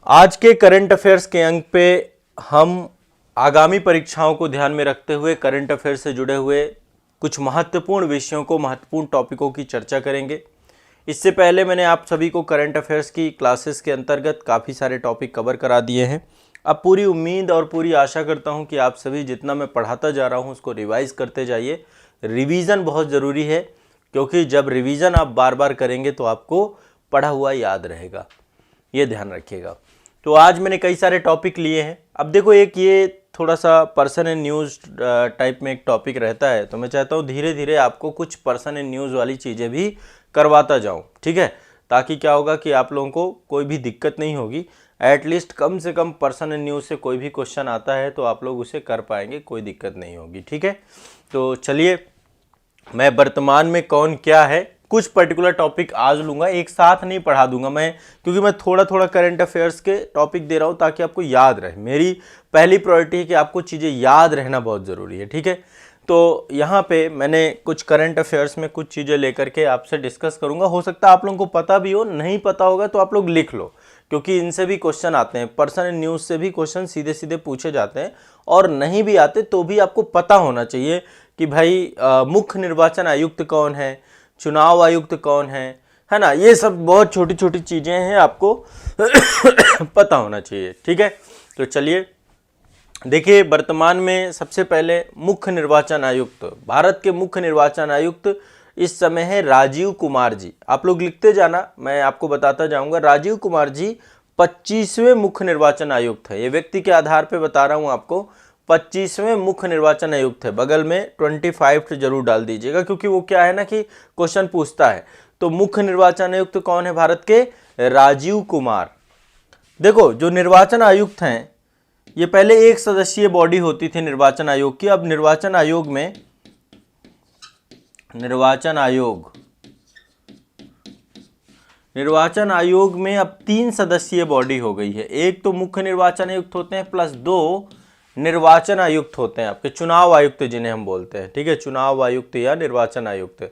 आज के current affairs के अंक पे हम आगामी परीक्षाओं को ध्यान में रखते हुए करंट अफेयर से जुड़े हुए कुछ महत्वपूर्ण विषयों को, महत्वपूर्ण टॉपिकों की चर्चा करेंगे। इससे पहले मैंने आप सभी को करंट अफेयर्स की क्लासेस के अंतर्गत काफ़ी सारे टॉपिक कवर करा दिए हैं। अब पूरी उम्मीद और पूरी आशा करता हूं कि आप सभी जितना मैं पढ़ाता जा रहा हूं उसको रिवाइज करते जाइए। रिवीजन बहुत ज़रूरी है, क्योंकि जब रिवीजन आप बार बार करेंगे तो आपको पढ़ा हुआ याद रहेगा, ये ध्यान रखिएगा। तो आज मैंने कई सारे टॉपिक लिए हैं। अब देखो, एक ये थोड़ा सा पर्सन एंड न्यूज़ टाइप में एक टॉपिक रहता है, तो मैं चाहता हूँ धीरे धीरे आपको कुछ पर्सन एंड न्यूज़ वाली चीज़ें भी करवाता जाऊँ, ठीक है, ताकि क्या होगा कि आप लोगों को कोई भी दिक्कत नहीं होगी। एटलीस्ट कम से कम पर्सन एंड न्यूज़ से कोई भी क्वेश्चन आता है तो आप लोग उसे कर पाएंगे, कोई दिक्कत नहीं होगी, ठीक है। तो चलिए, मैं वर्तमान में कौन क्या है कुछ पर्टिकुलर टॉपिक आज लूँगा, एक साथ नहीं पढ़ा दूंगा मैं, क्योंकि मैं थोड़ा थोड़ा करंट अफेयर्स के टॉपिक दे रहा हूँ ताकि आपको याद रहे। मेरी पहली प्रायोरिटी है कि आपको चीज़ें याद रहना बहुत ज़रूरी है, ठीक है। तो यहाँ पे मैंने कुछ करंट अफेयर्स में कुछ चीज़ें लेकर के आपसे डिस्कस करूँगा। हो सकता है आप लोगों को पता भी हो, नहीं पता होगा तो आप लोग लिख लो, क्योंकि इनसे भी क्वेश्चन आते हैं, पर्सन एंड न्यूज़ से भी क्वेश्चन सीधे सीधे पूछे जाते हैं। और नहीं भी आते तो भी आपको पता होना चाहिए कि भाई मुख्य निर्वाचन आयुक्त कौन है, चुनाव आयुक्त कौन है ना। ये सब बहुत छोटी छोटी चीज़ें हैं, आपको पता होना चाहिए, ठीक है। तो चलिए देखिए, वर्तमान में सबसे पहले मुख्य निर्वाचन आयुक्त, भारत के मुख्य निर्वाचन आयुक्त इस समय है राजीव कुमार जी। आप लोग लिखते जाना, मैं आपको बताता जाऊंगा। राजीव कुमार जी 25वें मुख्य निर्वाचन आयुक्त है। ये व्यक्ति के आधार पे बता रहा हूं आपको, 25वें मुख्य निर्वाचन आयुक्त है। बगल में 25 जरूर डाल दीजिएगा, क्योंकि वो क्या है ना कि क्वेश्चन पूछता है। तो मुख्य निर्वाचन आयुक्त कौन है भारत के? राजीव कुमार। देखो, जो निर्वाचन आयुक्त हैं, ये पहले एक सदस्यीय बॉडी होती थी निर्वाचन आयोग की। अब निर्वाचन आयोग में अब 3 सदस्यीय बॉडी हो गई है। एक तो मुख्य निर्वाचन आयुक्त होते हैं, प्लस 2 निर्वाचन आयुक्त होते हैं, आपके चुनाव आयुक्त जिन्हें हम बोलते हैं, ठीक है, चुनाव आयुक्त या निर्वाचन आयुक्त।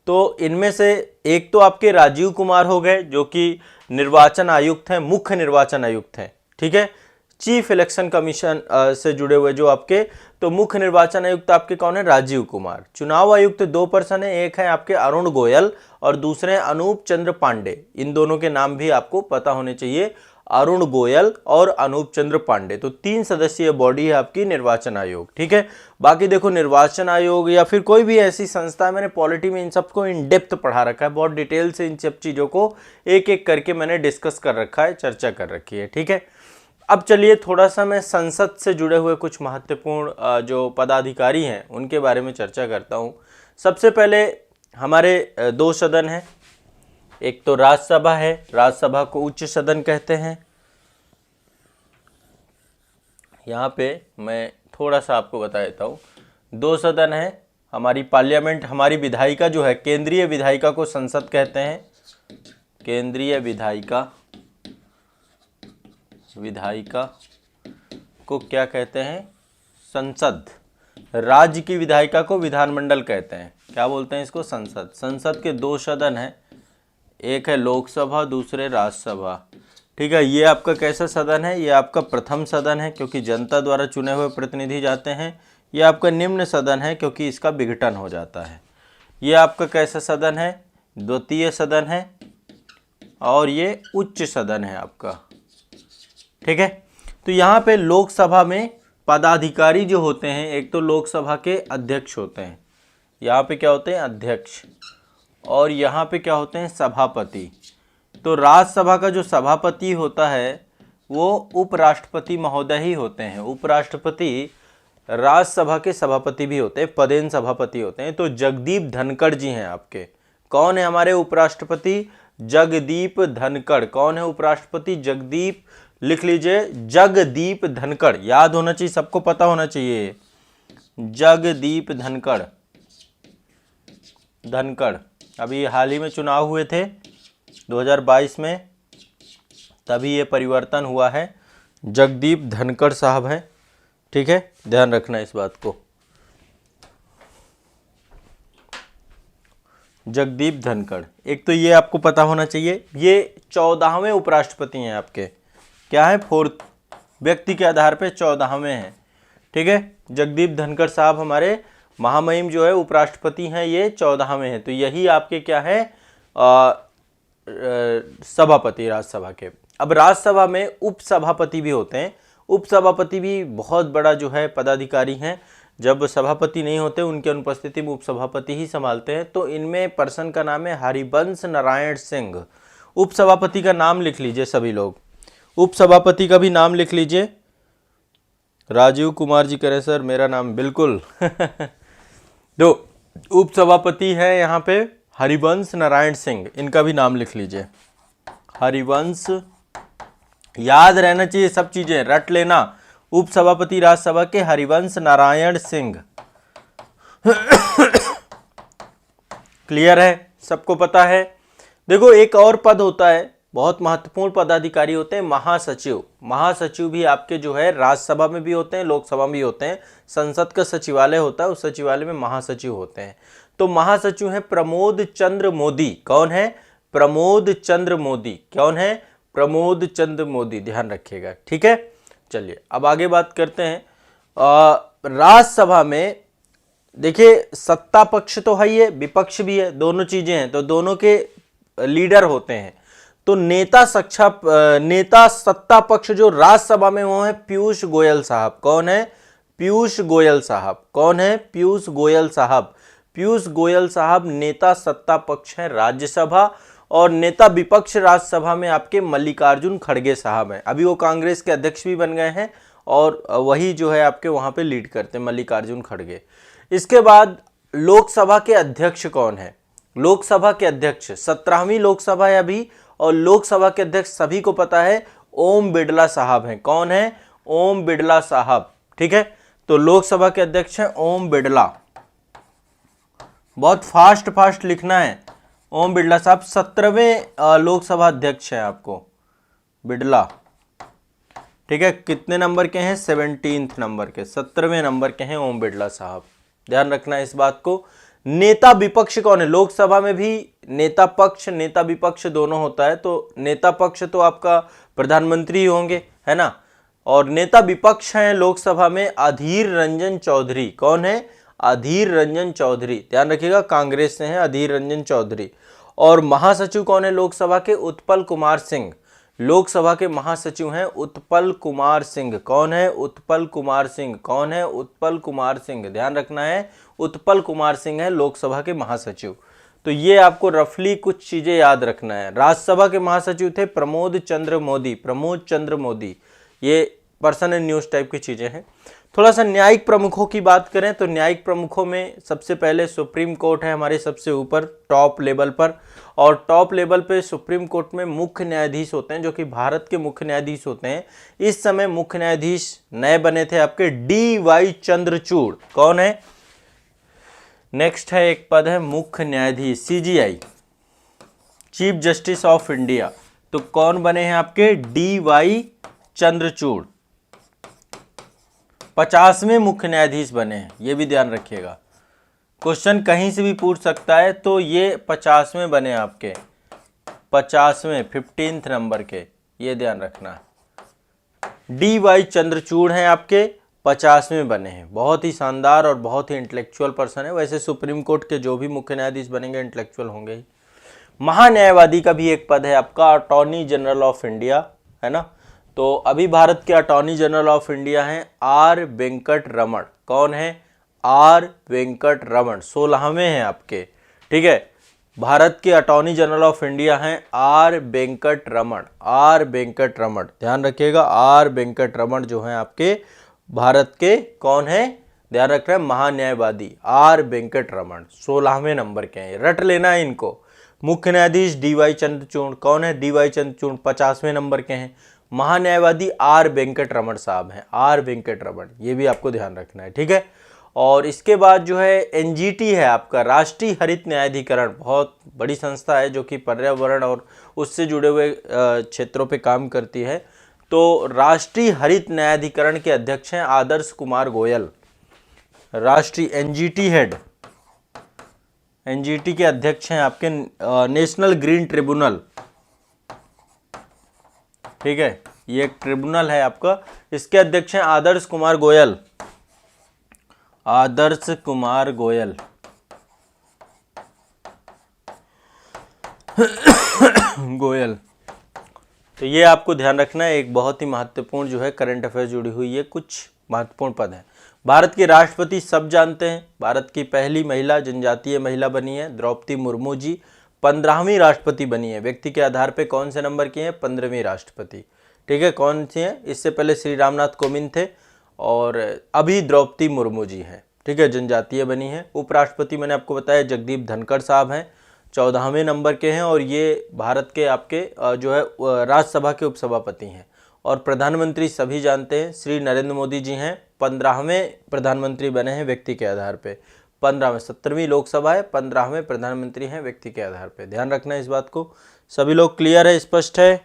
तो इनमें से एक तो आपके राजीव कुमार हो गए, जो कि निर्वाचन आयुक्त हैं, मुख्य निर्वाचन आयुक्त हैं, ठीक है, चीफ इलेक्शन कमीशन से जुड़े हुए जो आपके। तो मुख्य निर्वाचन आयुक्त आपके कौन है? राजीव कुमार। चुनाव आयुक्त 2 पर्सन है, एक है आपके अरुण गोयल और दूसरे हैं अनूप चंद्र पांडे। इन दोनों के नाम भी आपको पता होने चाहिए, अरुण गोयल और अनूप चंद्र पांडे। तो 3 सदस्यीय बॉडी है आपकी निर्वाचन आयोग, ठीक है। बाकी देखो, निर्वाचन आयोग या फिर कोई भी ऐसी संस्था है, मैंने पॉलिटी में इन सबको इन डेप्थ पढ़ा रखा है, बहुत डिटेल से इन सब चीज़ों को एक एक करके मैंने डिस्कस कर रखा है, चर्चा कर रखी है, ठीक है। अब चलिए थोड़ा सा मैं संसद से जुड़े हुए कुछ महत्वपूर्ण जो पदाधिकारी हैं उनके बारे में चर्चा करता हूं। सबसे पहले हमारे 2 सदन हैं। एक तो राज्यसभा है, राज्यसभा को उच्च सदन कहते हैं। यहाँ पे मैं थोड़ा सा आपको बता देता हूँ, 2 सदन है। हमारी पार्लियामेंट, हमारी विधायिका जो है, केंद्रीय विधायिका को संसद कहते हैं। केंद्रीय विधायिका को क्या कहते हैं? संसद। राज्य की विधायिका को विधानमंडल कहते हैं। क्या बोलते हैं इसको? संसद। संसद के 2 सदन हैं, एक है लोकसभा, दूसरे राज्यसभा, ठीक है। ये आपका कैसा सदन है? ये आपका प्रथम सदन है, क्योंकि जनता द्वारा चुने हुए प्रतिनिधि जाते हैं। ये आपका निम्न सदन है, क्योंकि इसका विघटन हो जाता है। ये आपका कैसा सदन है? द्वितीय सदन है। और ये उच्च सदन है आपका, ठीक है। तो यहाँ पे लोकसभा में पदाधिकारी जो होते हैं, एक तो लोकसभा के अध्यक्ष होते हैं, यहाँ पे क्या होते हैं? अध्यक्ष। और यहाँ पे क्या होते हैं? सभापति। तो राज्यसभा का जो सभापति होता है वो उपराष्ट्रपति महोदय ही होते हैं। उपराष्ट्रपति राज्यसभा के सभापति भी होते हैं, पदेन सभापति होते हैं। तो जगदीप धनखड़ जी हैं आपके। कौन है हमारे उपराष्ट्रपति? जगदीप धनखड़। कौन है उपराष्ट्रपति? जगदीप, लिख लीजिए, जगदीप धनखड़। याद होना चाहिए, सबको पता होना चाहिए, जगदीप धनखड़। अभी हाल ही में चुनाव हुए थे 2022 में, तभी ये परिवर्तन हुआ है। जगदीप धनखड़ साहब हैं, ठीक है, ध्यान रखना इस बात को। जगदीप धनखड़, एक तो ये आपको पता होना चाहिए। ये 14वें उपराष्ट्रपति हैं आपके, क्या है, 4th, व्यक्ति के आधार पे 14वें हैं। ठीक है, जगदीप धनखड़ साहब हमारे महामहिम जो है उपराष्ट्रपति हैं, ये 14वें हैं। तो यही आपके क्या है, सभापति राज्यसभा के। अब राज्यसभा में उपसभापति भी होते हैं। उपसभापति भी बहुत बड़ा जो है पदाधिकारी हैं। जब सभापति नहीं होते उनकी अनुपस्थिति में उपसभापति ही संभालते हैं। तो इनमें पर्सन का नाम है हरिवंश नारायण सिंह। उपसभापति का नाम लिख लीजिए सभी लोग, उपसभापति का भी नाम लिख लीजिए। राजीव कुमार जी करें सर मेरा नाम, बिल्कुल। तो उपसभापति है यहाँ पे हरिवंश नारायण सिंह, इनका भी नाम लिख लीजिए। हरिवंश, याद रहना चाहिए सब चीजें, रट लेना। उपसभापति राज्यसभा के हरिवंश नारायण सिंह। क्लियर है, सबको पता है। देखो एक और पद होता है, बहुत महत्वपूर्ण पदाधिकारी होते हैं, महासचिव। महासचिव भी आपके जो है राज्यसभा में भी होते हैं, लोकसभा में भी होते हैं। संसद का सचिवालय होता है, उस सचिवालय में महासचिव होते हैं। तो महासचिव है प्रमोद चंद्र मोदी। कौन है, प्रमोद चंद्र मोदी। कौन है, प्रमोद चंद्र मोदी, ध्यान रखिएगा। ठीक है, चलिए अब आगे बात करते हैं। राज्यसभा में देखिए सत्ता पक्ष तो है ही है, विपक्ष भी है, दोनों चीजें हैं। तो दोनों के लीडर होते हैं। तो नेता सत्ता पक्ष जो राज्यसभा में वो है पीयूष गोयल साहब। कौन है, पीयूष गोयल साहब। कौन है, पीयूष गोयल साहब। पीयूष गोयल साहब नेता सत्ता पक्ष है राज्यसभा। और नेता विपक्ष राज्यसभा में आपके मल्लिकार्जुन खड़गे साहब हैं। अभी वो कांग्रेस के अध्यक्ष भी बन गए हैं और वही जो है आपके वहां पे लीड करते हैं, मल्लिकार्जुन खड़गे। इसके बाद लोकसभा के अध्यक्ष कौन है, लोकसभा के अध्यक्ष 17वीं लोकसभा है अभी, और लोकसभा के अध्यक्ष सभी को पता है ओम बिड़ला साहब हैं। कौन है, ओम बिड़ला साहब। ठीक है, तो लोकसभा के अध्यक्ष हैं ओम बिड़ला। बहुत फास्ट लिखना है। ओम बिड़ला साहब 17वें लोकसभा अध्यक्ष हैं आपको, बिड़ला। ठीक है, कितने नंबर के हैं, 17th नंबर के, 17वें नंबर के हैं ओम बिड़ला साहब। ध्यान रखना है इस बात को। नेता विपक्ष कौन है, लोकसभा में भी नेता पक्ष नेता विपक्ष दोनों होता है। तो नेता पक्ष तो आपका प्रधानमंत्री होंगे, है ना। और नेता विपक्ष हैं लोकसभा में अधीर रंजन चौधरी। कौन है, अधीर रंजन चौधरी। ध्यान रखिएगा, कांग्रेस से हैं अधीर रंजन चौधरी। और महासचिव कौन है लोकसभा के, उत्पल कुमार सिंह। लोकसभा के महासचिव हैं उत्पल कुमार सिंह। कौन है, उत्पल कुमार सिंह। कौन है, उत्पल कुमार सिंह। ध्यान रखना है, उत्पल कुमार सिंह है लोकसभा के महासचिव। तो ये आपको रफली कुछ चीजें याद रखना है। राज्यसभा के महासचिव थे प्रमोद चंद्र मोदी। प्रमोद चंद्र मोदी, ये पर्सन एंड न्यूज टाइप की चीजें हैं। थोड़ा सा न्यायिक प्रमुखों की बात करें तो न्यायिक प्रमुखों में सबसे पहले सुप्रीम कोर्ट है हमारे सबसे ऊपर टॉप लेवल पर। और टॉप लेवल पे सुप्रीम कोर्ट में मुख्य न्यायाधीश होते हैं जो कि भारत के मुख्य न्यायाधीश होते हैं। इस समय मुख्य न्यायाधीश नए बने थे आपके DY चंद्रचूड़। कौन है, नेक्स्ट है एक पद है मुख्य न्यायाधीश CJI, chief justice of India. तो कौन बने हैं आपके, DY चंद्रचूड़। 50वें मुख्य न्यायाधीश बने हैं, ये भी ध्यान रखिएगा। क्वेश्चन कहीं से भी पूछ सकता है। तो ये 50वें बने आपके, 50वें 15th नंबर के, ये ध्यान रखना। DY चंद्रचूड़ हैं आपके, 50वें बने हैं। बहुत ही शानदार और बहुत ही इंटेलेक्चुअल पर्सन है। वैसे सुप्रीम कोर्ट के जो भी मुख्य न्यायाधीश बनेंगे इंटेलेक्चुअल होंगे ही। महान्यायवादी का भी एक पद है आपका, अटॉर्नी जनरल ऑफ इंडिया, है ना। तो अभी भारत के अटॉर्नी जनरल ऑफ इंडिया हैं R वेंकट रमण। कौन है, R वेंकट रमण, 16वें हैं आपके। ठीक है, भारत के अटॉर्नी जनरल ऑफ इंडिया हैं R वेंकट रमण। R वेंकट रमण, ध्यान रखिएगा। R वेंकट रमण जो हैं आपके भारत के कौन है, ध्यान रख रहे हैं, महान्यायवादी R वेंकट रमण, 16वें नंबर के हैं। रट लेना है इनको। मुख्य न्यायाधीश DY चंद्रचूड़। कौन है, DY चंद्रचूड़ 50वें नंबर के हैं। महान्यायवादी R वेंकट रमण साहब हैं, R वेंकट रमण, ये भी आपको ध्यान रखना है। ठीक है, और इसके बाद जो है NGT है आपका, राष्ट्रीय हरित न्यायाधिकरण। बहुत बड़ी संस्था है जो कि पर्यावरण और उससे जुड़े हुए क्षेत्रों पे काम करती है। तो राष्ट्रीय हरित न्यायाधिकरण के अध्यक्ष हैं आदर्श कुमार गोयल। राष्ट्रीय NGT हेड, NGT के अध्यक्ष हैं आपके नेशनल ग्रीन ट्रिब्यूनल। ठीक है, ये एक ट्रिब्यूनल है आपका। इसके अध्यक्ष हैं आदर्श कुमार गोयल। आदर्श कुमार गोयल गोयल। तो ये आपको ध्यान रखना है, एक बहुत ही महत्वपूर्ण जो है करंट अफेयर जुड़ी हुई है, कुछ महत्वपूर्ण पद हैं। भारत के राष्ट्रपति सब जानते हैं, भारत की पहली महिला जनजातीय महिला बनी है द्रौपदी मुर्मू जी, 15वीं राष्ट्रपति बनी है। व्यक्ति के आधार पे कौन से नंबर की हैं? 15वीं राष्ट्रपति। ठीक है, कौन सी हैं? इससे पहले श्री रामनाथ कोविंद थे और अभी द्रौपदी मुर्मू जी हैं। ठीक है, जनजातीय बनी है। उपराष्ट्रपति मैंने आपको बताया जगदीप धनखड़ साहब हैं, 14वें नंबर के हैं और ये भारत के आपके जो है राज्यसभा के उपसभापति हैं। और प्रधानमंत्री सभी जानते हैं श्री नरेंद्र मोदी जी हैं, 15वें प्रधानमंत्री बने हैं व्यक्ति के आधार पे। 15वें, 17वीं लोकसभा है, 15वें प्रधानमंत्री हैं व्यक्ति के आधार पे। ध्यान रखना है इस बात को। सभी लोग क्लियर है, स्पष्ट है?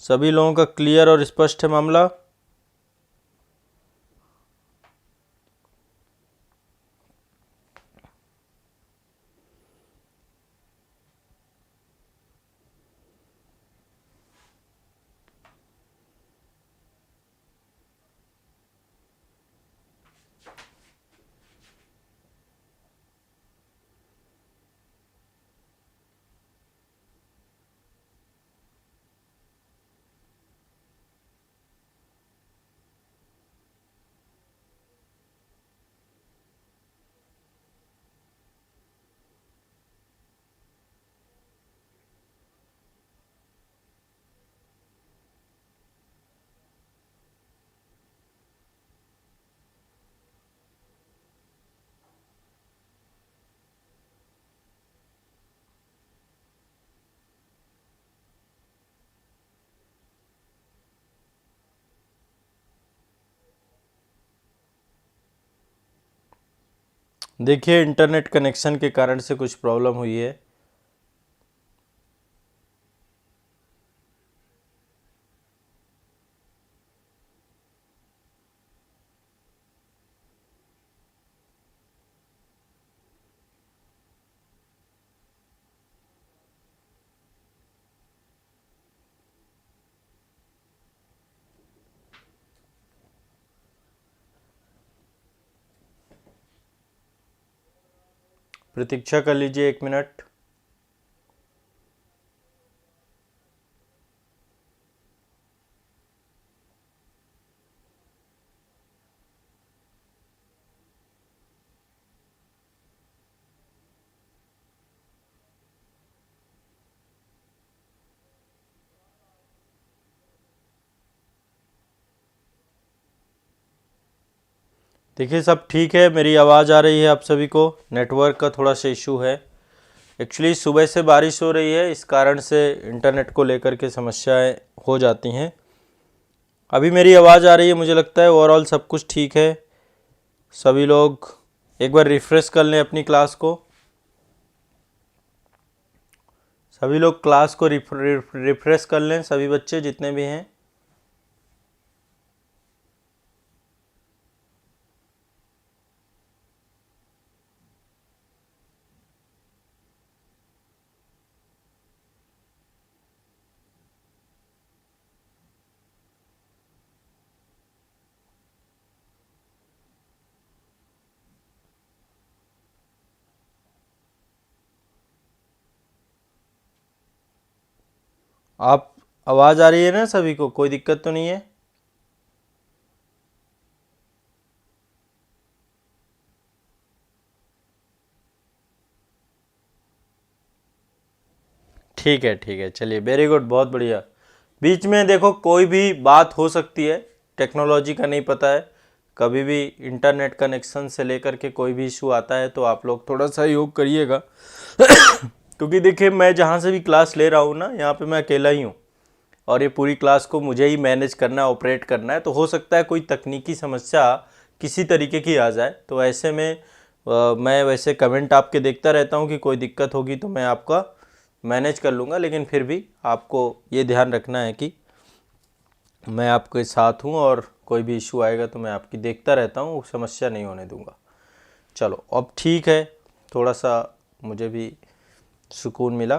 सभी लोगों का क्लियर और स्पष्ट है मामला? देखिए इंटरनेट कनेक्शन के कारण से कुछ प्रॉब्लम हुई है। प्रतीक्षा कर लीजिए 1 मिनट। देखिए सब ठीक है, मेरी आवाज़ आ रही है आप सभी को? नेटवर्क का थोड़ा सा इशू है। एक्चुअली सुबह से बारिश हो रही है, इस कारण से इंटरनेट को लेकर के समस्याएं हो जाती हैं। अभी मेरी आवाज़ आ रही है, मुझे लगता है ओवरऑल सब कुछ ठीक है। सभी लोग एक बार रिफ्रेश कर लें अपनी क्लास को। सभी लोग क्लास को रिफ्रेश कर लें, सभी बच्चे जितने भी हैं। आप आवाज़ आ रही है ना सभी को? कोई दिक्कत तो नहीं है? ठीक है ठीक है, चलिए वेरी गुड, बहुत बढ़िया। बीच में देखो कोई भी बात हो सकती है, टेक्नोलॉजी का नहीं पता है, कभी भी इंटरनेट कनेक्शन से लेकर के कोई भी इशू आता है तो आप लोग थोड़ा सहयोग करिएगा। क्योंकि देखिए मैं जहाँ से भी क्लास ले रहा हूँ ना, यहाँ पे मैं अकेला ही हूँ और ये पूरी क्लास को मुझे ही मैनेज करना है, ऑपरेट करना है। तो हो सकता है कोई तकनीकी समस्या किसी तरीके की आ जाए, तो ऐसे में मैं वैसे कमेंट आपके देखता रहता हूँ कि कोई दिक्कत होगी तो मैं आपका मैनेज कर लूँगा, लेकिन फिर भी आपको ये ध्यान रखना है कि मैं आपके साथ हूँ और कोई भी इशू आएगा तो मैं आपकी देखता रहता हूँ, समस्या नहीं होने दूँगा। चलो अब ठीक है, थोड़ा सा मुझे भी सुकून मिला।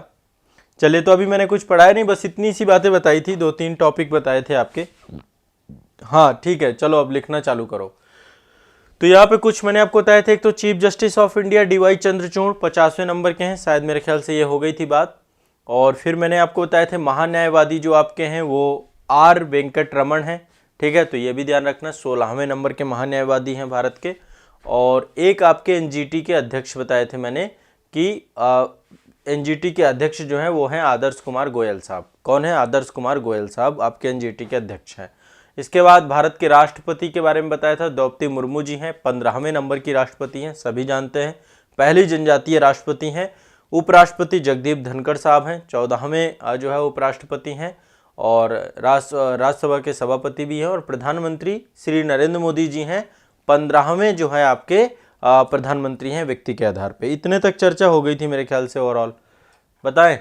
चलिए, तो अभी मैंने कुछ पढ़ाया नहीं, बस इतनी सी बातें बताई थी, 2-3 टॉपिक बताए थे आपके। हाँ ठीक है, चलो अब लिखना चालू करो। तो यहाँ पे कुछ मैंने आपको बताए थे। एक तो chief justice of India DY Chandrachud 50वें नंबर के हैं, शायद मेरे ख्याल से ये हो गई थी बात। और फिर मैंने आपको बताए थे महान्यायवादी जो आपके हैं वो R वेंकट रमन है, ठीक है, तो ये भी ध्यान रखना, 16वें नंबर के महान्यायवादी हैं भारत के। और एक आपके NGT के अध्यक्ष बताए थे मैंने कि NGT के अध्यक्ष जो हैं वो हैं आदर्श कुमार गोयल साहब। कौन है? आदर्श कुमार गोयल साहब आपके NGT के अध्यक्ष हैं। इसके बाद भारत के राष्ट्रपति के बारे में बताया था, द्रौपदी मुर्मू जी हैं, 15वें नंबर की राष्ट्रपति हैं, सभी जानते हैं, पहली जनजातीय राष्ट्रपति हैं। उपराष्ट्रपति जगदीप धनखड़ साहब हैं, 14वें जो है उपराष्ट्रपति हैं, और राज्यसभा के सभापति भी हैं। और प्रधानमंत्री श्री नरेंद्र मोदी जी हैं, 15वें जो है आपके प्रधानमंत्री हैं व्यक्ति के आधार पे। इतने तक चर्चा हो गई थी मेरे ख्याल से, ओवरऑल बताएं,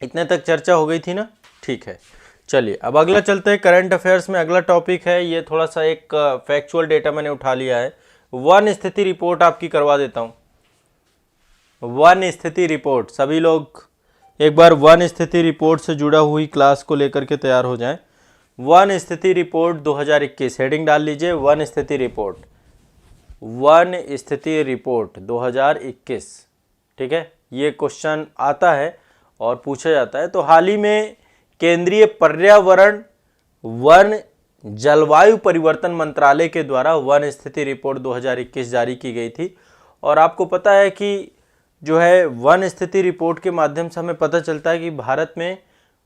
इतने तक चर्चा हो गई थी ना? ठीक है, चलिए अब अगला चलते हैं। करंट अफेयर्स में अगला टॉपिक है, ये थोड़ा सा एक फैक्चुअल डेटा मैंने उठा लिया है। वन स्थिति रिपोर्ट आपकी करवा देता हूँ। वन स्थिति रिपोर्ट, सभी लोग एक बार वन स्थिति रिपोर्ट से जुड़ा हुई क्लास को लेकर के तैयार हो जाएं। वन स्थिति रिपोर्ट 2021 हेडिंग डाल लीजिए, वन स्थिति रिपोर्ट, वन स्थिति रिपोर्ट 2021, ठीक है। ये क्वेश्चन आता है और पूछा जाता है। तो हाल ही में केंद्रीय पर्यावरण वन जलवायु परिवर्तन मंत्रालय के द्वारा वन स्थिति रिपोर्ट 2021 जारी की गई थी। और आपको पता है कि जो है वन स्थिति रिपोर्ट के माध्यम से हमें पता चलता है कि भारत में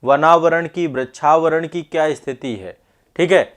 वनावरण की, वृक्षावरण की क्या स्थिति है, ठीक है।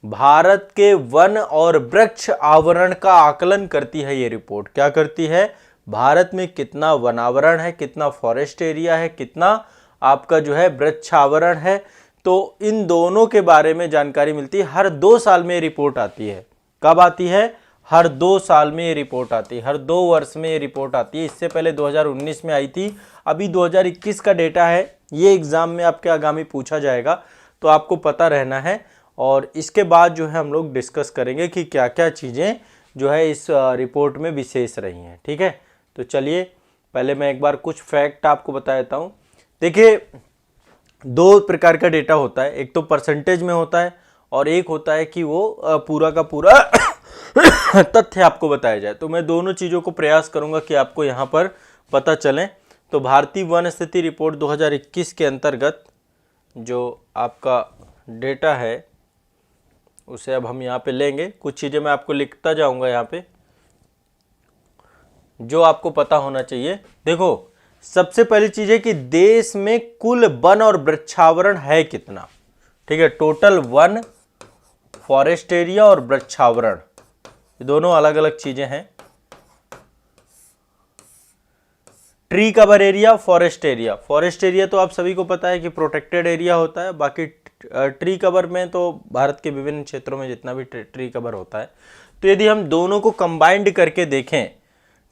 भारत के वन और वृक्ष आवरण का आकलन करती है ये रिपोर्ट। क्या करती है? भारत में कितना वनावरण है, कितना फॉरेस्ट एरिया है, कितना आपका जो है वृक्षावरण है, तो इन दोनों के बारे में जानकारी मिलती है। हर 2 साल में ये रिपोर्ट आती है। कब आती है? हर 2 साल में ये रिपोर्ट आती है, हर 2 वर्ष में ये रिपोर्ट आती है। इससे पहले 2019 में आई थी, अभी 2021 का डेटा है। ये एग्जाम में आपके आगामी पूछा जाएगा, तो आपको पता रहना है। और इसके बाद जो है हम लोग डिस्कस करेंगे कि क्या क्या चीज़ें जो है इस रिपोर्ट में विशेष रही हैं, ठीक है। तो चलिए पहले मैं एक बार कुछ फैक्ट आपको बता देता हूँ। देखिए, 2 प्रकार का डेटा होता है, एक तो परसेंटेज में होता है और एक होता है कि वो पूरा का पूरा तथ्य आपको बताया जाए। तो मैं दोनों चीज़ों को प्रयास करूंगा कि आपको यहाँ पर पता चले। तो भारतीय वन स्थिति रिपोर्ट 2021 के अंतर्गत जो आपका डेटा है उसे अब हम यहाँ पे लेंगे। कुछ चीज़ें मैं आपको लिखता जाऊंगा यहाँ पे जो आपको पता होना चाहिए। देखो, सबसे पहली चीज है कि देश में कुल वन और वृक्षावरण है कितना, ठीक है। टोटल वन, फॉरेस्ट एरिया और वृक्षावरण, ये दोनों अलग अलग चीजें हैं। Tree cover area, forest area. Forest area तो आप सभी को पता है कि प्रोटेक्टेड एरिया होता है। बाकी ट्री कवर में तो भारत के विभिन्न क्षेत्रों में जितना भी ट्री कवर होता है। तो यदि हम दोनों को कंबाइंड करके देखें,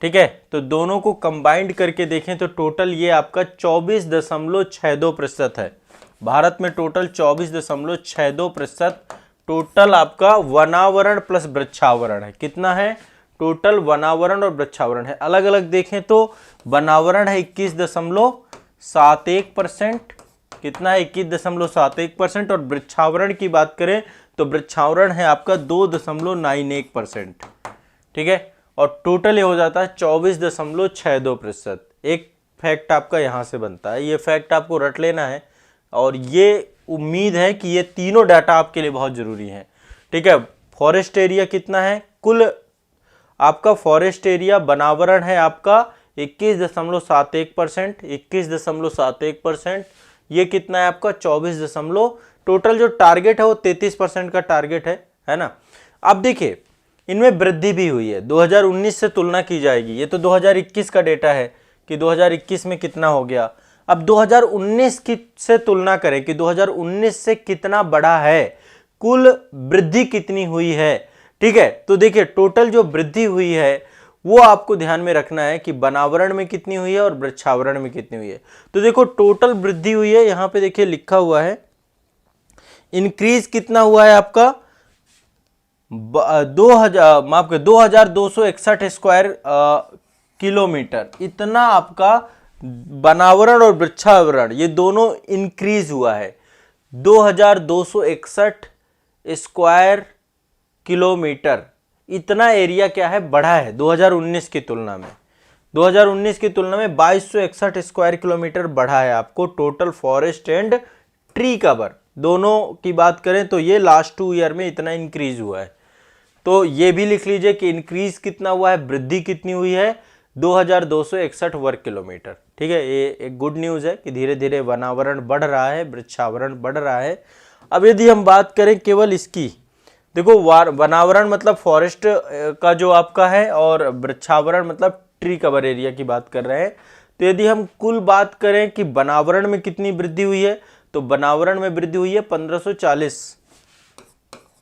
ठीक है, तो दोनों को कंबाइंड करके देखें तो टोटल ये आपका 24.62% है। भारत में टोटल 24.62% टोटल आपका वनावरण प्लस वृक्षावरण है। कितना है? टोटल वनावरण और वृक्षावरण है। अलग अलग देखें तो वनावरण है 21.71%, कितना है? 21.71%। और वृक्षावरण की बात करें तो वृक्षावरण है आपका 2.91%, ठीक है। और टोटल ये हो जाता है 24.62%। एक फैक्ट आपका यहां से बनता है, ये फैक्ट आपको रट लेना है। और ये उम्मीद है कि ये तीनों डाटा आपके लिए बहुत जरूरी है, ठीक है। फॉरेस्ट एरिया कितना है? कुल आपका फॉरेस्ट एरिया वनावरण है आपका 21.71%, 21.71%। ये कितना है आपका? 24 टोटल जो टारगेट है वो 33% का टारगेट है ना। अब देखिए, इनमें वृद्धि भी हुई है। 2019 से तुलना की जाएगी। ये तो 2021 का डेटा है कि 2021 में कितना हो गया। अब 2019 की से तुलना करें कि 2019 से कितना बढ़ा है, कुल वृद्धि कितनी हुई है, ठीक है। तो देखिए, टोटल जो वृद्धि हुई है वो आपको ध्यान में रखना है कि वनावरण में कितनी हुई है और वृक्षावरण में कितनी हुई है। तो देखो, टोटल वृद्धि हुई है, यहां पे देखिए लिखा हुआ है। इंक्रीज कितना हुआ है आपका? 2261 स्क्वायर किलोमीटर, इतना आपका वनावरण और वृक्षावरण ये दोनों इंक्रीज हुआ है। 2261 स्क्वायर किलोमीटर इतना एरिया क्या है, बढ़ा है 2019 की तुलना में। 2019 की तुलना में 2261 स्क्वायर किलोमीटर बढ़ा है आपको total forest and tree cover दोनों की बात करें तो ये लास्ट 2 ईयर में इतना इंक्रीज हुआ है। तो ये भी लिख लीजिए कि इंक्रीज कितना हुआ है, वृद्धि कितनी हुई है, 2261 वर्ग किलोमीटर। ठीक है, ये एक गुड न्यूज़ है कि धीरे धीरे वनावरण बढ़ रहा है, वृक्षावरण बढ़ रहा है। अब यदि हम बात करें केवल इसकी, देखो वनावरण मतलब फॉरेस्ट का जो आपका है और वृक्षावरण मतलब ट्री कवर एरिया की बात कर रहे हैं। तो यदि हम कुल बात करें कि वनावरण में कितनी वृद्धि हुई है, तो वनावरण में वृद्धि हुई है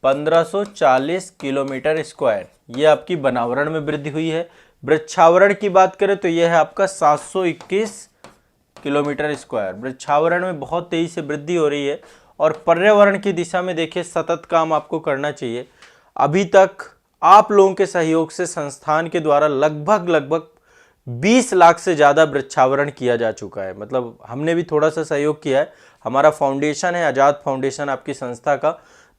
1540 किलोमीटर स्क्वायर, ये आपकी वनावरण में वृद्धि हुई है। वृक्षावरण की बात करें तो यह है आपका 721 किलोमीटर स्क्वायर। वृक्षावरण में बहुत तेजी से वृद्धि हो रही है और पर्यावरण की दिशा में देखिए सतत काम आपको करना चाहिए। अभी तक आप लोगों के सहयोग से संस्थान के द्वारा लगभग 20 लाख से ज़्यादा वृक्षावरण किया जा चुका है। मतलब हमने भी थोड़ा सा सहयोग किया है, हमारा फाउंडेशन है आज़ाद फाउंडेशन आपकी संस्था का,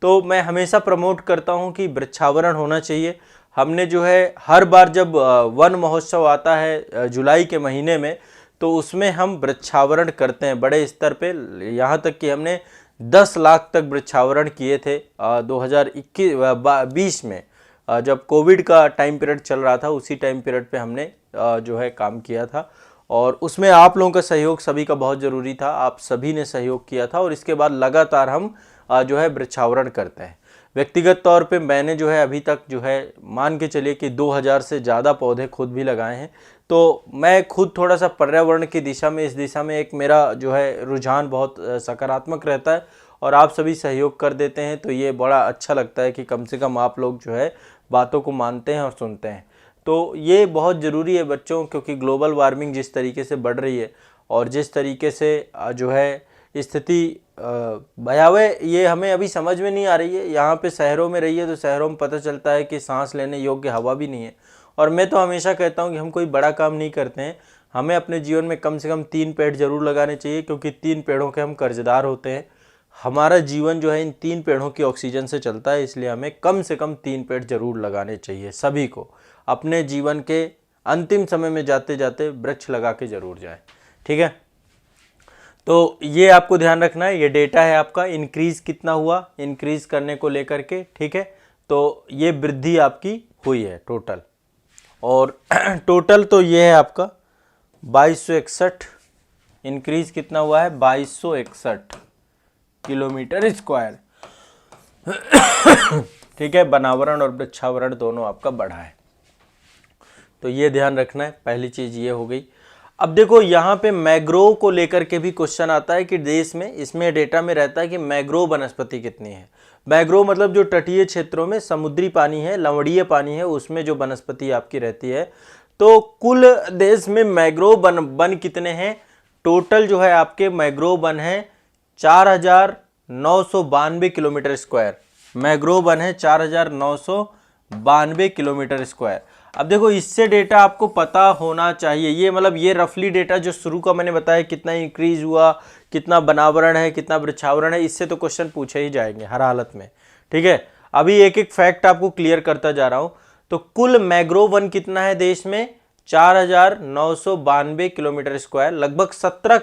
तो मैं हमेशा प्रमोट करता हूं कि वृक्षावरण होना चाहिए। हमने जो है हर बार जब वन महोत्सव आता है जुलाई के महीने में, तो उसमें हम वृक्षावरण करते हैं बड़े स्तर पे। यहाँ तक कि हमने 10 लाख तक वृक्षावरण किए थे 2021-20 में, जब कोविड का टाइम पीरियड चल रहा था, उसी टाइम पीरियड पे हमने जो है काम किया था। और उसमें आप लोगों का सहयोग सभी का बहुत ज़रूरी था, आप सभी ने सहयोग किया था और इसके बाद लगातार हम जो है वृक्षावरण करते हैं। व्यक्तिगत तौर पे मैंने जो है अभी तक जो है मान के चलिए कि 2000 से ज़्यादा पौधे खुद भी लगाए हैं। तो मैं खुद थोड़ा सा पर्यावरण की दिशा में, इस दिशा में एक मेरा जो है रुझान बहुत सकारात्मक रहता है और आप सभी सहयोग कर देते हैं, तो ये बड़ा अच्छा लगता है कि कम से कम आप लोग जो है बातों को मानते हैं और सुनते हैं। तो ये बहुत ज़रूरी है बच्चों, क्योंकि ग्लोबल वार्मिंग जिस तरीके से बढ़ रही है और जिस तरीके से जो है स्थिति भयावह, ये हमें अभी समझ में नहीं आ रही है। यहाँ पे शहरों में रहिए तो शहरों में पता चलता है कि सांस लेने योग्य हवा भी नहीं है। और मैं तो हमेशा कहता हूँ कि हम कोई बड़ा काम नहीं करते हैं, हमें अपने जीवन में कम से कम 3 पेड़ जरूर लगाने चाहिए, क्योंकि 3 पेड़ों के हम कर्जदार होते हैं। हमारा जीवन जो है इन 3 पेड़ों की ऑक्सीजन से चलता है, इसलिए हमें कम से कम 3 पेड़ जरूर लगाने चाहिए सभी को। अपने जीवन के अंतिम समय में जाते जाते वृक्ष लगा के जरूर जाए। ठीक है, तो ये आपको ध्यान रखना है। ये डेटा है आपका, इंक्रीज कितना हुआ, इंक्रीज करने को लेकर के। ठीक है, तो ये वृद्धि आपकी हुई है टोटल, और टोटल तो ये है आपका 2261, इंक्रीज कितना हुआ है 2261 किलोमीटर स्क्वायर। ठीक है, वनावरण और वृक्षावरण दोनों आपका बढ़ा है, तो ये ध्यान रखना है। पहली चीज ये हो गई। अब देखो यहाँ पे मैग्रोव को लेकर के भी क्वेश्चन आता है कि देश में, इसमें डेटा में रहता है कि मैग्रोव वनस्पति कितनी है। मैग्रोव मतलब जो तटीय क्षेत्रों में समुद्री पानी है, लवणीय पानी है, उसमें जो वनस्पति आपकी रहती है। तो कुल देश में मैग्रोव वन कितने हैं, टोटल जो है आपके मैग्रोव वन है 4992 किलोमीटर स्क्वायर। मैग्रोव वन है 4992 किलोमीटर स्क्वायर। अब देखो इससे डेटा आपको पता होना चाहिए, ये मतलब ये रफली डेटा जो शुरू का मैंने बताया कितना इंक्रीज हुआ, कितना वनावरण है, कितना वृक्षावरण है, इससे तो क्वेश्चन पूछे ही जाएंगे हर हालत में। ठीक है, अभी एक एक फैक्ट आपको क्लियर करता जा रहा हूं। तो कुल मैग्रोव वन कितना है देश में, 4992 किलोमीटर स्क्वायर, लगभग 17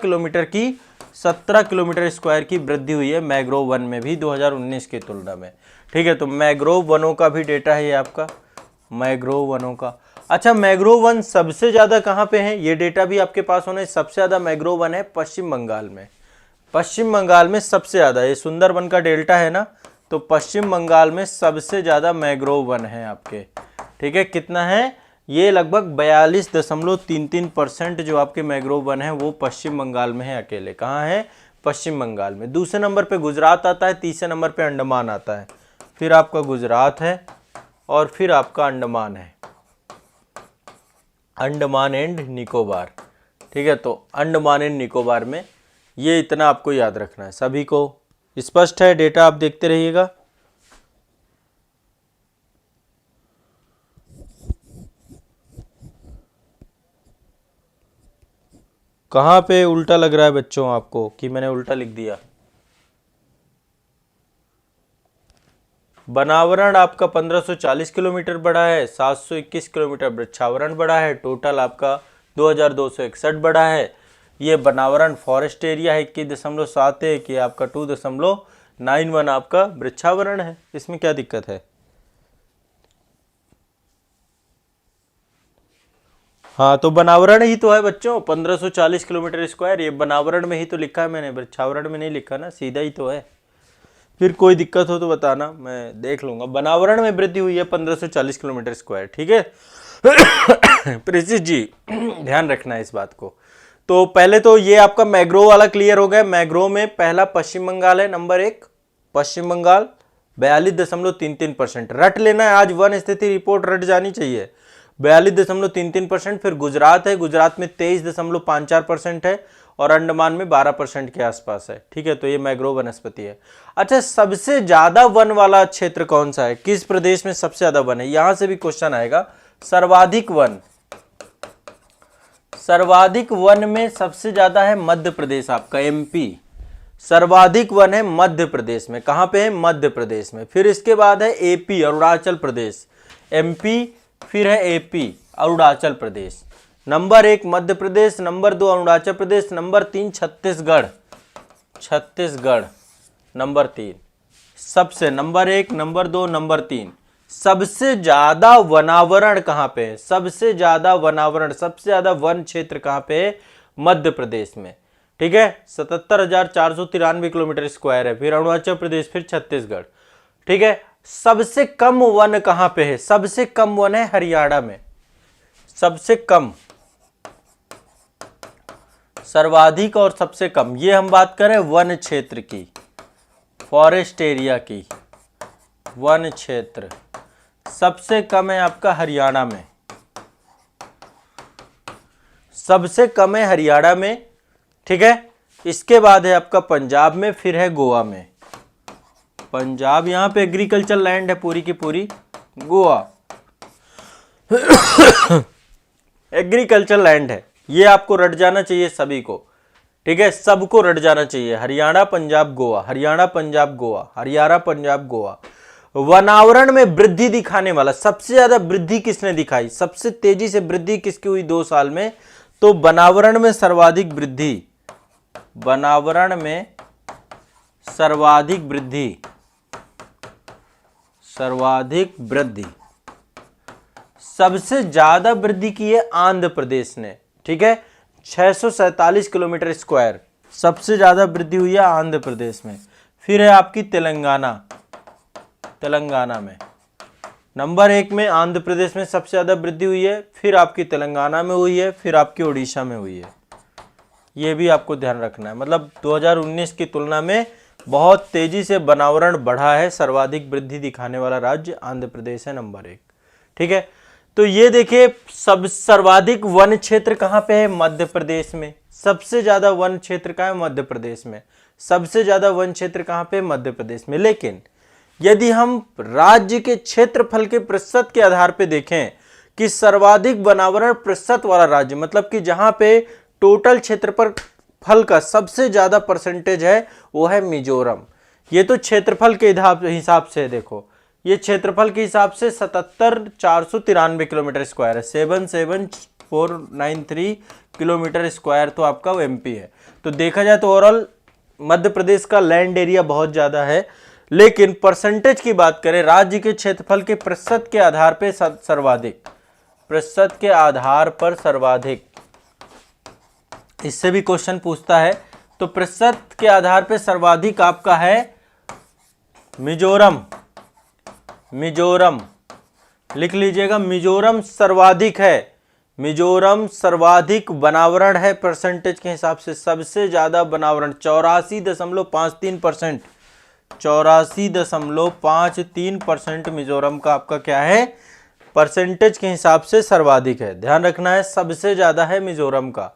किलोमीटर स्क्वायर की वृद्धि हुई है मैग्रोव वन में भी 2019 की तुलना में। ठीक है, तो मैग्रोव वनों का भी डेटा है ये आपका, मैग्रोव वनों का। अच्छा, मैग्रोव वन सबसे ज्यादा कहां पे है, ये डेटा भी आपके पास होना है। सबसे ज्यादा मैग्रोव वन है पश्चिम बंगाल में। पश्चिम बंगाल में सबसे ज्यादा, ये सुंदरबन का डेल्टा है ना, तो पश्चिम बंगाल में सबसे ज्यादा मैग्रोव वन है आपके। ठीक है, कितना है, ये लगभग 42.33% जो आपके मैग्रोव वन है वो पश्चिम बंगाल में है अकेले। कहाँ है, पश्चिम बंगाल में। दूसरे नंबर पे गुजरात आता है, तीसरे नंबर पे अंडमान आता है, फिर आपका गुजरात है और फिर आपका अंडमान है, अंडमान एंड निकोबार। ठीक है, तो अंडमान एंड निकोबार में ये इतना आपको याद रखना है। सभी को स्पष्ट है, डेटा आप देखते रहिएगा। कहाँ पे उल्टा लग रहा है बच्चों आपको कि मैंने उल्टा लिख दिया? वनावरण आपका 1540 किलोमीटर बढ़ा है, 721 किलोमीटर वृक्षावरण बढ़ा है, टोटल आपका 2261 बढ़ा है। ये वनावरण फॉरेस्ट एरिया है 21.7 है कि आपका 2.91 आपका वृक्षावरण है। इसमें क्या दिक्कत है? हाँ, तो वनावरण ही तो है बच्चों 1540 किलोमीटर स्क्वायर, ये वनावरण में ही तो लिखा है मैंने, वृक्षावरण में नहीं लिखा ना, सीधा ही तो है। फिर कोई दिक्कत हो तो बताना, मैं देख लूंगा। वनावरण में वृद्धि हुई है 1540 किलोमीटर स्क्वायर, ठीक है। प्रिंसिस जी ध्यान रखना है इस बात को। तो पहले तो ये आपका मैग्रोव वाला क्लियर हो गया। मैग्रोव में पहला पश्चिम बंगाल है, नंबर 1 पश्चिम बंगाल 42.33%। रट लेना है, आज वन स्थिति रिपोर्ट रट जानी चाहिए। 42.33%। फिर गुजरात है, गुजरात में 23.54% है और अंडमान में 12% के आसपास है, ठीक है। तो ये मैग्रोव वनस्पति है। अच्छा, सबसे ज्यादा वन वाला क्षेत्र कौन सा है? किस प्रदेश में सबसे ज्यादा वन है? यहां से भी क्वेश्चन आएगा। सर्वाधिक वन, सर्वाधिक वन में सबसे ज्यादा है मध्य प्रदेश, आपका एमपी। सर्वाधिक वन है मध्य प्रदेश में। कहां पे है? मध्य प्रदेश में। फिर इसके बाद है एपी, अरुणाचल प्रदेश। एमपी, फिर है AP, Arunachal Pradesh. Number 1 Madhya Pradesh, number 2 Arunachal Pradesh, number 3 Chhattisgarh, Chhattisgarh number 3 सबसे, नंबर 1 नंबर 2 नंबर 3। सबसे ज्यादा वनावरण कहां पे है? सबसे ज्यादा वनावरण, सबसे ज्यादा वन क्षेत्र कहां पे है? मध्य प्रदेश में, ठीक है। 77,493 किलोमीटर स्क्वायर है। फिर अरुणाचल प्रदेश, फिर छत्तीसगढ़, ठीक है। सबसे कम वन कहां पे है? सबसे कम वन है हरियाणा में, सबसे कम। सर्वाधिक और सबसे कम, ये हम बात करें वन क्षेत्र की, फॉरेस्ट एरिया की। वन क्षेत्र सबसे कम है आपका हरियाणा में, सबसे कम है हरियाणा में, ठीक है। इसके बाद है आपका पंजाब में, फिर है गोवा में। पंजाब, यहां पे एग्रीकल्चर लैंड है पूरी की पूरी। गोवा एग्रीकल्चर लैंड है, ये आपको रट जाना चाहिए सभी को, ठीक है। सबको रट जाना चाहिए। हरियाणा पंजाब गोवा, हरियाणा पंजाब गोवा, हरियाणा पंजाब गोवा। वनावरण में वृद्धि दिखाने वाला, सबसे ज्यादा वृद्धि किसने दिखाई? सबसे तेजी से वृद्धि किसकी हुई 2 साल में? तो वनावरण में सर्वाधिक वृद्धि, वनावरण में सर्वाधिक वृद्धि, सर्वाधिक वृद्धि, सबसे ज्यादा वृद्धि की है आंध्र प्रदेश ने, ठीक है। 647 किलोमीटर स्क्वायर, सबसे ज्यादा वृद्धि हुई है आंध्र प्रदेश में। फिर है आपकी तेलंगाना, तेलंगाना में नंबर 1 में आंध्र प्रदेश में सबसे ज्यादा वृद्धि हुई है। फिर आपकी तेलंगाना में हुई है, फिर आपकी उड़ीसा में हुई है। ये भी आपको ध्यान रखना है, मतलब 2019 की तुलना में बहुत तेजी से वनावरण बढ़ा है। सर्वाधिक वृद्धि दिखाने वाला राज्य आंध्र प्रदेश है, नंबर 1, ठीक है। तो ये देखिए, सब सर्वाधिक वन क्षेत्र कहां पे है? मध्य प्रदेश में। सबसे ज्यादा वन क्षेत्र कहां है? मध्य प्रदेश में। सबसे ज्यादा वन क्षेत्र कहां पे? मध्य प्रदेश में। लेकिन यदि हम राज्य के क्षेत्रफल के प्रतिशत के आधार पे देखें कि सर्वाधिक वनावरण प्रतिशत वाला राज्य, मतलब कि जहां पे टोटल क्षेत्रफल फल का सबसे ज्यादा परसेंटेज है, वो है मिजोरम। ये तो क्षेत्रफल के हिसाब से देखो, ये क्षेत्रफल के हिसाब से 77,493 किलोमीटर स्क्वायर है, 77493 किलोमीटर स्क्वायर तो आपका एमपी है। तो देखा जाए तो ओवरऑल मध्य प्रदेश का लैंड एरिया बहुत ज्यादा है। लेकिन परसेंटेज की बात करें, राज्य के क्षेत्रफल के प्रतिशत के आधार पर सर्वाधिक, प्रतिशत के आधार पर सर्वाधिक, इससे भी क्वेश्चन पूछता है। तो प्रतिशत के आधार पर सर्वाधिक आपका है मिजोरम, मिजोरम लिख लीजिएगा, मिजोरम सर्वाधिक है। मिजोरम सर्वाधिक वनावरण है परसेंटेज के हिसाब से, सबसे ज्यादा वनावरण 84.53%, 84.53% मिजोरम का आपका क्या है? परसेंटेज के हिसाब से सर्वाधिक है। ध्यान रखना है, सबसे ज्यादा है मिजोरम का,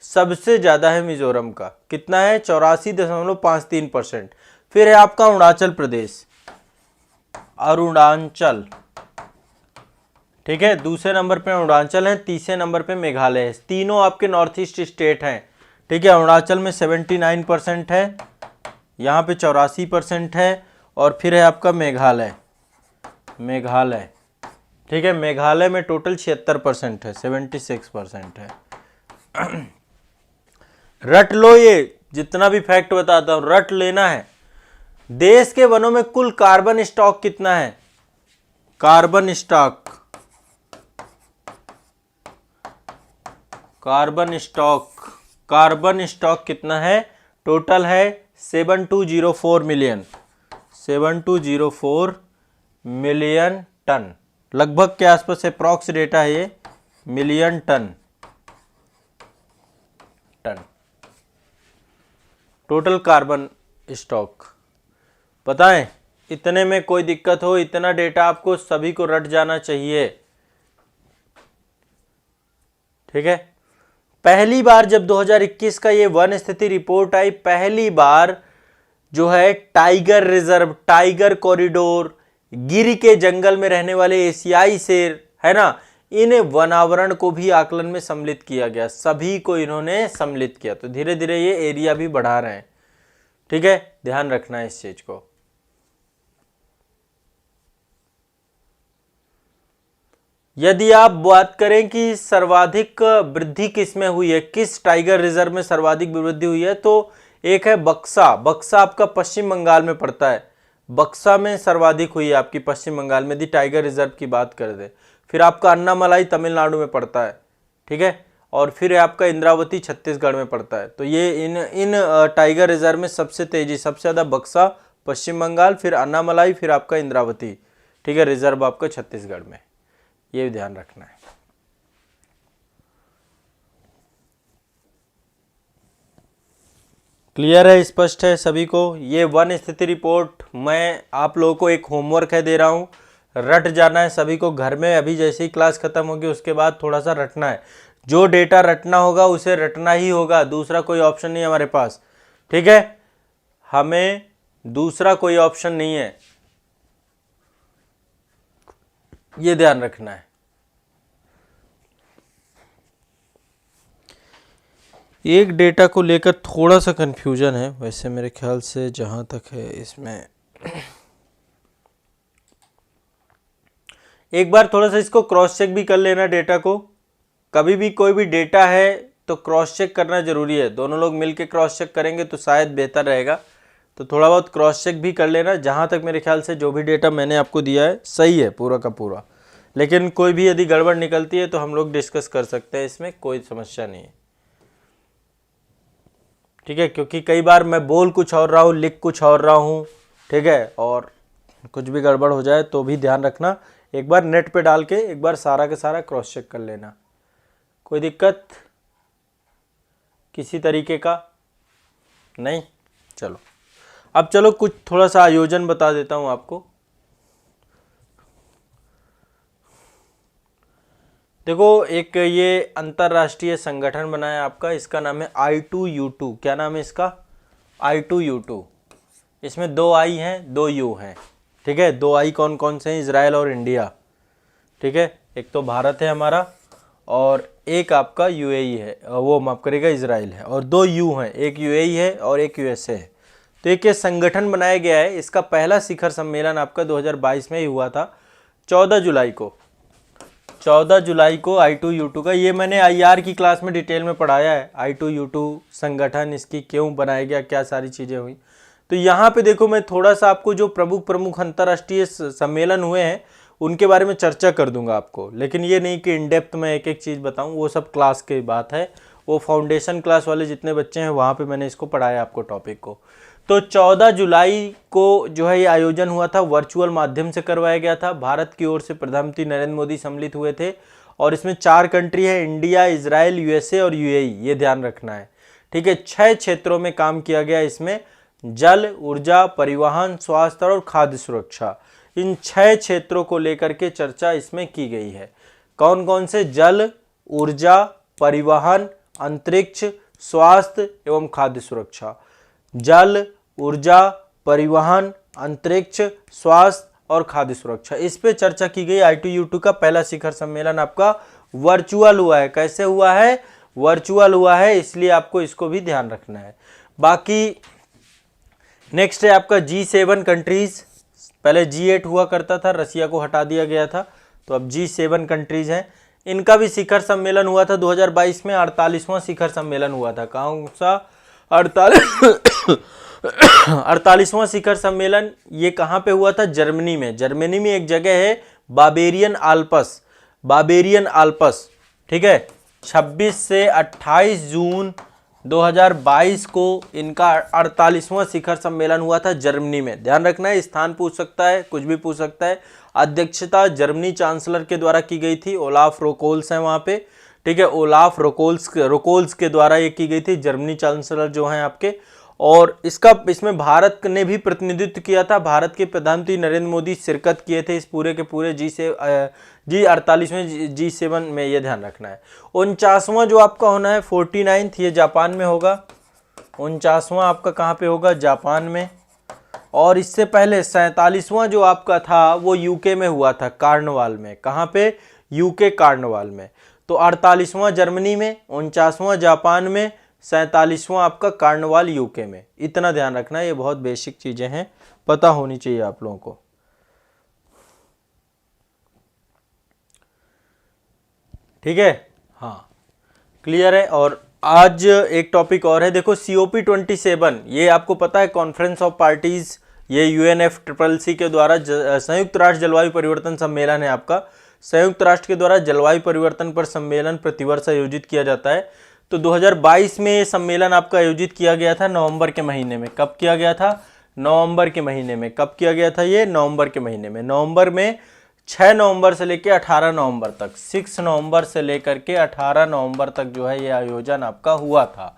सबसे ज्यादा है मिजोरम का। कितना है? 84.53%। फिर है आपका अरुणाचल प्रदेश, अरुणाचल, ठीक है। दूसरे नंबर पे अरुणाचल है, तीसरे नंबर पे मेघालय है। तीनों आपके नॉर्थ ईस्ट स्टेट हैं, ठीक है। अरुणाचल में 79% है, यहाँ पे 84% है, और फिर है आपका मेघालय, मेघालय, ठीक है। मेघालय में टोटल 76% है, 76% है। रट लो, ये जितना भी फैक्ट बताता हूं रट लेना है। देश के वनों में कुल कार्बन स्टॉक कितना है? Carbon stock, carbon stock, carbon stock कितना है? टोटल है 7204 मिलियन, 7204 मिलियन टन, लगभग के आसपास अप्रॉक्स डेटा है ये, million tonne, tonne total carbon stock. बताएं, इतने में कोई दिक्कत हो? इतना डेटा आपको सभी को रट जाना चाहिए, ठीक है। पहली बार जब 2021 का ये वन स्थिति रिपोर्ट आई, पहली बार जो है टाइगर रिजर्व, टाइगर कॉरिडोर, गिर के जंगल में रहने वाले एशियाई शेर, है ना, इन वनावरण को भी आकलन में सम्मिलित किया गया, सभी को इन्होंने सम्मिलित किया। तो धीरे धीरे ये एरिया भी बढ़ा रहे हैं, ठीक है, ध्यान रखना है इस चीज को। यदि आप बात करें कि सर्वाधिक वृद्धि किस में हुई है, किस टाइगर रिजर्व में सर्वाधिक वृद्धि हुई है, तो एक है बक्सा, बक्सा आपका पश्चिम बंगाल में पड़ता है, बक्सा में सर्वाधिक हुई है आपकी पश्चिम बंगाल में, यदि टाइगर रिजर्व की बात कर दे। फिर आपका अन्नामलाई तमिलनाडु में पड़ता है, ठीक है, और फिर है आपका इंद्रावती छत्तीसगढ़ में पड़ता है। तो ये इन टाइगर रिजर्व में सबसे तेजी, सबसे ज्यादा बक्सा पश्चिम बंगाल, फिर अन्नामलाई, फिर आपका इंद्रावती, ठीक है, रिजर्व आपका छत्तीसगढ़ में, ये भी ध्यान रखना है। क्लियर है, स्पष्ट है सभी को? ये वन स्थिति रिपोर्ट मैं आप लोगों को एक होमवर्क है दे रहा हूं, रट जाना है सभी को घर में। अभी जैसे ही क्लास खत्म होगी उसके बाद थोड़ा सा रटना है, जो डेटा रटना होगा उसे रटना ही होगा, दूसरा कोई ऑप्शन नहीं है हमारे पास, ठीक है, हमें दूसरा कोई ऑप्शन नहीं है, ये ध्यान रखना है। एक डेटा को लेकर थोड़ा सा कंफ्यूजन है वैसे मेरे ख्याल से, जहां तक है इसमें एक बार थोड़ा सा इसको क्रॉस चेक भी कर लेना डेटा को। कभी भी कोई भी डेटा है तो क्रॉस चेक करना जरूरी है, दोनों लोग मिलके क्रॉस चेक करेंगे तो शायद बेहतर रहेगा। तो थोड़ा बहुत क्रॉस चेक भी कर लेना। जहां तक मेरे ख्याल से जो भी डेटा मैंने आपको दिया है सही है पूरा का पूरा, लेकिन कोई भी यदि गड़बड़ निकलती है तो हम लोग डिस्कस कर सकते हैं, इसमें कोई समस्या नहीं है, ठीक है। क्योंकि कई बार मैं बोल कुछ और रहा हूँ, लिख कुछ और रहा हूँ, ठीक है, और कुछ भी गड़बड़ हो जाए तो भी ध्यान रखना। एक बार नेट पे डाल के एक बार सारा का सारा क्रॉस चेक कर लेना। कोई दिक्कत किसी तरीके का नहीं? चलो अब चलो कुछ थोड़ा सा आयोजन बता देता हूं आपको। देखो, एक ये अंतरराष्ट्रीय संगठन बना है आपका, इसका नाम है I2U2। क्या नाम है इसका? I2U2। इसमें 2 I हैं, 2 U हैं, ठीक है। 2 I कौन कौन से हैं? इजराइल और इंडिया, ठीक है। एक तो भारत है हमारा और एक आपका UAE है, वो माफ करेगा इजराइल है, और 2 U हैं, एक UAE है और एक USA है। तो एक ये संगठन बनाया गया है। इसका पहला शिखर सम्मेलन आपका 2022 में ही हुआ था, 14 जुलाई को, 14 जुलाई को I2U2 का। ये मैंने IR की क्लास में डिटेल में पढ़ाया है, I2U2 संगठन, इसकी क्यों बनाया गया, क्या सारी चीज़ें हुई। तो यहाँ पे देखो, मैं थोड़ा सा आपको जो प्रमुख अंतर्राष्ट्रीय सम्मेलन हुए हैं उनके बारे में चर्चा कर दूंगा आपको, लेकिन ये नहीं कि इन डेप्थ में एक एक चीज़ बताऊं, वो सब क्लास की बात है, वो फाउंडेशन क्लास वाले जितने बच्चे हैं वहाँ पे मैंने इसको पढ़ाया आपको टॉपिक को। तो 14 जुलाई को जो है ये आयोजन हुआ था, वर्चुअल माध्यम से करवाया गया था। भारत की ओर से प्रधानमंत्री नरेंद्र मोदी सम्मिलित हुए थे, और इसमें 4 कंट्री है, इंडिया, इजराइल, USA और UAE, ये ध्यान रखना है, ठीक है। 6 क्षेत्रों में काम किया गया इसमें, जल, ऊर्जा, परिवहन, स्वास्थ्य और खाद्य सुरक्षा, इन 6 क्षेत्रों को लेकर के चर्चा इसमें की गई है। कौन कौन से? जल, ऊर्जा, परिवहन, अंतरिक्ष, स्वास्थ्य एवं खाद्य सुरक्षा। जल, ऊर्जा, परिवहन, अंतरिक्ष, स्वास्थ्य और खाद्य सुरक्षा, इस पे चर्चा की गई। I2U2 का पहला शिखर सम्मेलन आपका वर्चुअल हुआ है। कैसे हुआ है? वर्चुअल हुआ है, इसलिए आपको इसको भी ध्यान रखना है। बाकी नेक्स्ट है आपका G7 कंट्रीज। पहले G8 हुआ करता था, रसिया को हटा दिया गया था, तो अब G7 कंट्रीज हैं। इनका भी शिखर सम्मेलन हुआ था 2022 में, 48वां शिखर सम्मेलन हुआ था। कौन सा? 48वां शिखर सम्मेलन ये कहाँ पे हुआ था? जर्मनी में। जर्मनी में एक जगह है बाबेरियन आल्प्स, बाबेरियन आल्प्स, ठीक है। 26 से 28 जून 2022 को इनका 48वां शिखर सम्मेलन हुआ था जर्मनी में। ध्यान रखना है, स्थान पूछ सकता है, कुछ भी पूछ सकता है। अध्यक्षता जर्मनी चांसलर के द्वारा की गई थी, ओलाफ रोकोल्स है वहाँ पे, ठीक है। ओलाफ रोकोल्स के द्वारा ये की गई थी, जर्मनी चांसलर जो हैं आपके। और इसमें भारत ने भी प्रतिनिधित्व किया था। भारत के प्रधानमंत्री नरेंद्र मोदी शिरकत किए थे इस पूरे के पूरे G48वें G7 में, ये ध्यान रखना है। 49वां जो आपका होना है 49th, ये जापान में होगा। 49वां आपका कहाँ पे होगा? जापान में। और इससे पहले 47वां जो आपका था वो यूके में हुआ था, कार्नवाल में। कहाँ पे? यूके कार्नवाल में। तो 48वां जर्मनी में, 49वां जापान में, 47वां आपका कार्नवाल यूके में। इतना ध्यान रखना है, ये बहुत बेसिक चीजें हैं, पता होनी चाहिए आप लोगों को। ठीक है, हाँ क्लियर है। और आज एक टॉपिक और है, देखो COP27, ये आपको पता है कॉन्फ्रेंस ऑफ पार्टीज, ये UNFCCC के द्वारा संयुक्त राष्ट्र जलवायु परिवर्तन सम्मेलन है आपका। संयुक्त राष्ट्र के द्वारा जलवायु परिवर्तन पर सम्मेलन प्रतिवर्ष आयोजित किया जाता है। तो 2022 में ये सम्मेलन आपका आयोजित किया गया था नवंबर के महीने में। कब किया गया था? नवंबर के महीने में। कब किया गया था ये? नवंबर के महीने में। नवंबर में 6 नवंबर से लेकर 18 नवंबर तक, 6 नवंबर से लेकर के 18 नवंबर तक जो है ये आयोजन आपका हुआ था।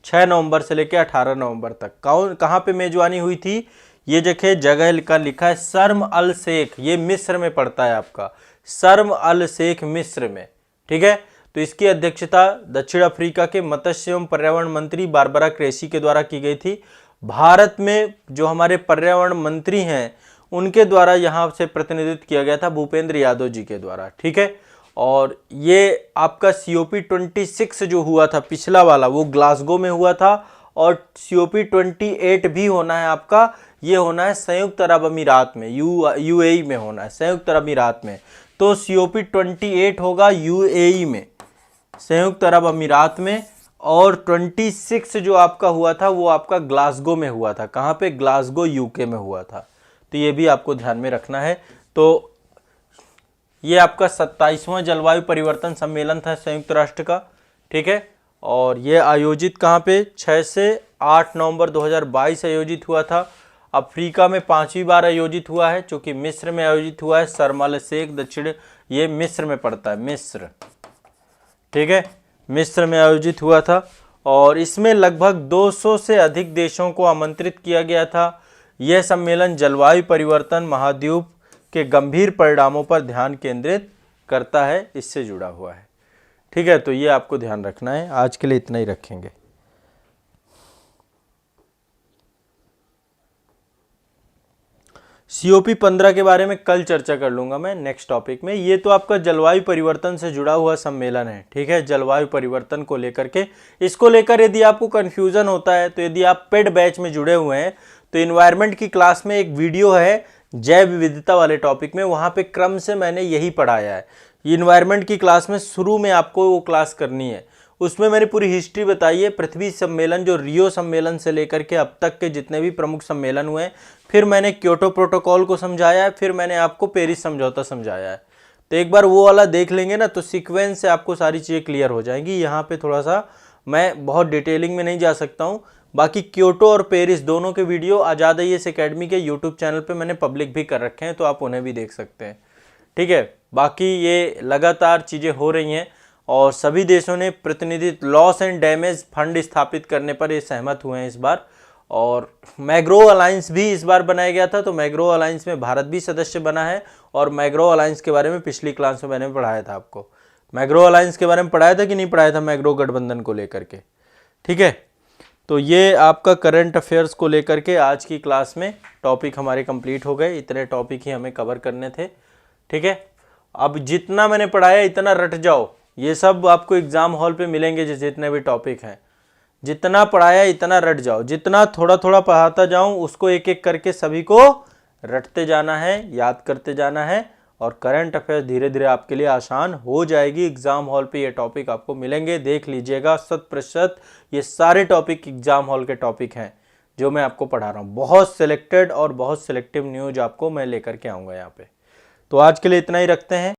6 नवंबर से लेकर 18 नवंबर तक। कहाँ पे मेजबानी हुई थी? ये जगह का लिखा है शर्म अल शेख, ये मिस्र में पड़ता है आपका, शर्म अल शेख मिस्र में, ठीक है। तो इसकी अध्यक्षता दक्षिण अफ्रीका के मत्स्य एवं पर्यावरण मंत्री बारबरा क्रेसी के द्वारा की गई थी। भारत में जो हमारे पर्यावरण मंत्री हैं उनके द्वारा यहाँ से प्रतिनिधित्व किया गया था, भूपेंद्र यादव जी के द्वारा, ठीक है। और ये आपका COP26 जो हुआ था पिछला वाला, वो ग्लासगो में हुआ था। और COP28 भी होना है आपका, ये होना है संयुक्त अरब अमीरात में, UAE में होना है, संयुक्त अरब अमीरात में। तो COP28 होगा UAE में, संयुक्त अरब अमीरात में। और 26 जो आपका हुआ था वो आपका ग्लासगो में हुआ था। कहाँ पे? ग्लासगो यूके में हुआ था। तो ये भी आपको ध्यान में रखना है। तो ये आपका 27वां जलवायु परिवर्तन सम्मेलन था संयुक्त राष्ट्र का, ठीक है। और ये आयोजित कहाँ पे? 6 से 8 नवंबर 2022 आयोजित हुआ था। अफ्रीका में 5वीं बार आयोजित हुआ है, चूँकि मिस्र में आयोजित हुआ है। शर्म अल शेख दक्षिण, ये मिस्र में पड़ता है, मिस्र, ठीक है, मिस्र में आयोजित हुआ था। और इसमें लगभग 200 से अधिक देशों को आमंत्रित किया गया था। यह सम्मेलन जलवायु परिवर्तन महाद्वीप के गंभीर परिणामों पर ध्यान केंद्रित करता है, इससे जुड़ा हुआ है, ठीक है। तो ये आपको ध्यान रखना है। आज के लिए इतना ही रखेंगे। COP15 के बारे में कल चर्चा कर लूंगा मैं नेक्स्ट टॉपिक में। ये तो आपका जलवायु परिवर्तन से जुड़ा हुआ सम्मेलन है, ठीक है, जलवायु परिवर्तन को लेकर के। इसको लेकर यदि आपको कंफ्यूजन होता है तो यदि आप पेड बैच में जुड़े हुए हैं तो इन्वायरमेंट की क्लास में एक वीडियो है जैव विविधता वाले टॉपिक में, वहाँ पे क्रम से मैंने यही पढ़ाया है। इन्वायरमेंट की क्लास में शुरू में आपको वो क्लास करनी है, उसमें मैंने पूरी हिस्ट्री बताई है, पृथ्वी सम्मेलन जो रियो सम्मेलन से लेकर के अब तक के जितने भी प्रमुख सम्मेलन हुए हैं। फिर मैंने क्योटो प्रोटोकॉल को समझाया है, फिर मैंने आपको पेरिस समझौता समझाया है। तो एक बार वो वाला देख लेंगे ना तो सीक्वेंस से आपको सारी चीज़ें क्लियर हो जाएंगी। यहाँ पे थोड़ा सा मैं बहुत डिटेलिंग में नहीं जा सकता हूँ। बाकी क्योटो और पेरिस दोनों के वीडियो आज़ाद IAS एकेडमी के यूट्यूब चैनल पे मैंने पब्लिक भी कर रखे हैं, तो आप उन्हें भी देख सकते हैं, ठीक है। बाकी ये लगातार चीज़ें हो रही हैं और सभी देशों ने प्रतिनिधित्व लॉस एंड डैमेज फंड स्थापित करने पर ये सहमत हुए हैं इस बार। और मैग्रो अलायंस भी इस बार बनाया गया था, तो मैग्रो अलायंस में भारत भी सदस्य बना है। और मैग्रो अलायंस के बारे में पिछली क्लास में मैंने पढ़ाया था आपको। मैग्रो अलायंस के बारे में पढ़ाया था कि नहीं पढ़ाया था, मैग्रो गठबंधन को लेकर के, ठीक है। तो ये आपका करंट अफेयर्स को लेकर के आज की क्लास में टॉपिक हमारे कंप्लीट हो गए। इतने टॉपिक ही हमें कवर करने थे, ठीक है। अब जितना मैंने पढ़ाया इतना रट जाओ, ये सब आपको एग्ज़ाम हॉल पे मिलेंगे। जितने भी टॉपिक हैं, जितना पढ़ाया इतना रट जाओ, जितना थोड़ा थोड़ा पढ़ाता जाऊं उसको एक एक करके सभी को रटते जाना है, याद करते जाना है, और करंट अफेयर्स धीरे धीरे आपके लिए आसान हो जाएगी। एग्जाम हॉल पे ये टॉपिक आपको मिलेंगे, देख लीजिएगा। 100% ये सारे टॉपिक एग्जाम हॉल के टॉपिक हैं जो मैं आपको पढ़ा रहा हूँ। बहुत सिलेक्टेड और बहुत सिलेक्टिव न्यूज आपको मैं लेकर के आऊँगा यहाँ पे। तो आज के लिए इतना ही रखते हैं।